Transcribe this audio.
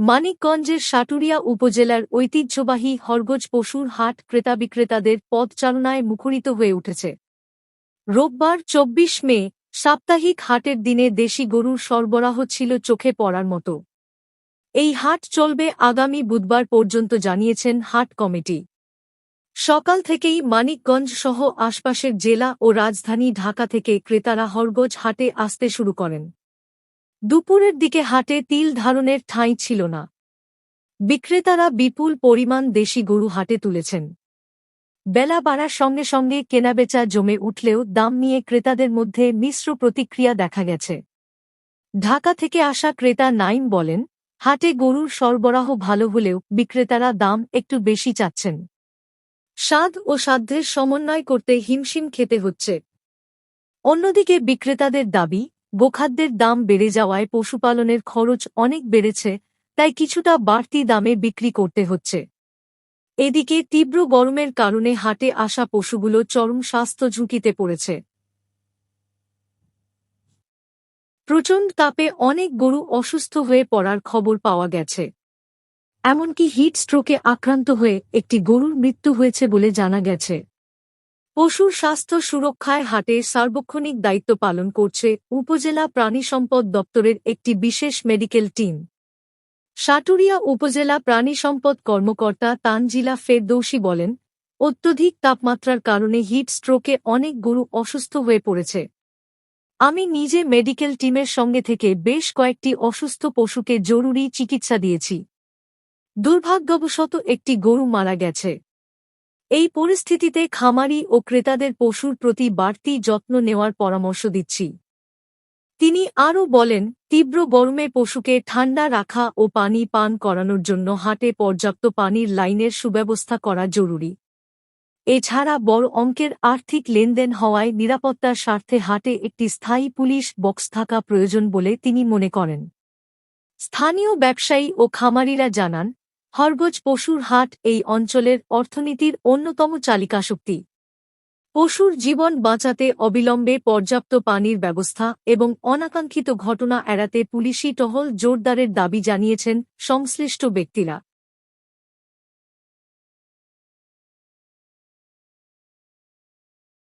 মানিকগঞ্জের সাটুরিয়া উপজেলার ঐতিহ্যবাহী হরগোজ পশুর হাট ক্রেতাবিক্রেতাদের পদচারণায় মুখরিত হয়ে উঠেছে। রোববার ২৪ মে সাপ্তাহিক হাটের দিনে দেশি গরুর সরবরাহ ছিল চোখে পড়ার মতো। এই হাট চলবে আগামী বুধবার পর্যন্ত জানিয়েছেন হাট কমিটি। সকাল থেকেই মানিকগঞ্জ সহ আশপাশের জেলা ও রাজধানী ঢাকা থেকে ক্রেতারা হরগোজ হাটে আসতে শুরু করেন। দুপুরের দিকে হাটে তিল ধারণের ঠাঁই ছিল না। বিক্রেতারা বিপুল পরিমাণ দেশি গরু হাটে তুলেছেন। বেলা বাড়ার সঙ্গে সঙ্গে কেনাবেচা জমে উঠলেও দাম নিয়ে ক্রেতাদের মধ্যে মিশ্র প্রতিক্রিয়া দেখা গেছে। ঢাকা থেকে আসা ক্রেতা নাইম বলেন, হাটে গরুর সরবরাহ ভালো হলেও বিক্রেতারা দাম একটু বেশি চাচ্ছেন। স্বাদ ও সাধ্যের সমন্বয় করতে হিমশিম খেতে হচ্ছে। অন্যদিকে বিক্রেতাদের দাবি, গোখাদ্যের দাম বেড়ে যাওয়ায় পশুপালনের খরচ অনেক বেড়েছে, তাই কিছুটা বাড়তি দামে বিক্রি করতে হচ্ছে। এদিকে তীব্র গরমের কারণে হাটে আসা পশুগুলো চরম স্বাস্থ্য ঝুঁকিতে পড়েছে। প্রচণ্ড তাপে অনেক গরু অসুস্থ হয়ে পড়ার খবর পাওয়া গেছে। এমনকি হিট স্ট্রোকে আক্রান্ত হয়ে একটি গরুর মৃত্যু হয়েছে বলে জানা গেছে। পশুর স্বাস্থ্য সুরক্ষায় হাটে সার্বক্ষণিক দায়িত্ব পালন করছে উপজেলা প্রাণিসম্পদ দপ্তরের একটি বিশেষ মেডিকেল টিম। সাটুরিয়া উপজেলা প্রাণিসম্পদ কর্মকর্তা তানজিলা ফেরদৌসী বলেন, অত্যধিক তাপমাত্রার কারণে হিট স্ট্রোকে অনেক গরু অসুস্থ হয়ে পড়েছে। আমি নিজে মেডিকেল টিমের সঙ্গে থেকে বেশ কয়েকটি অসুস্থ পশুকে জরুরি চিকিৎসা দিয়েছি। দুর্ভাগ্যবশত একটি গরু মারা গেছে। এই পরিস্থিতিতে খামারি ও ক্রেতাদের পশুর প্রতি বাড়তি যত্ন নেওয়ার পরামর্শ দিচ্ছি। তিনি আরও বলেন, তীব্র গরমে পশুকে ঠান্ডা রাখা ও পানি পান করানোর জন্য হাটে পর্যাপ্ত পানির লাইনের সুব্যবস্থা করা জরুরি। এছাড়া বড় অঙ্কের আর্থিক লেনদেন হওয়ায় নিরাপত্তার স্বার্থে হাটে একটি স্থায়ী পুলিশ বক্স থাকা প্রয়োজন বলে তিনি মনে করেন। স্থানীয় ব্যবসায়ী ও খামারিরা জানান, হরগোজ পশুর হাট এই অঞ্চলের অর্থনীতির অন্যতম চালিকাশক্তি। পশুর জীবন বাঁচাতে অবিলম্বে পর্যাপ্ত পানির ব্যবস্থা এবং অনাকাঙ্ক্ষিত ঘটনা এড়াতে পুলিশি টহল জোরদারের দাবি জানিয়েছেন সংশ্লিষ্ট ব্যক্তিরা।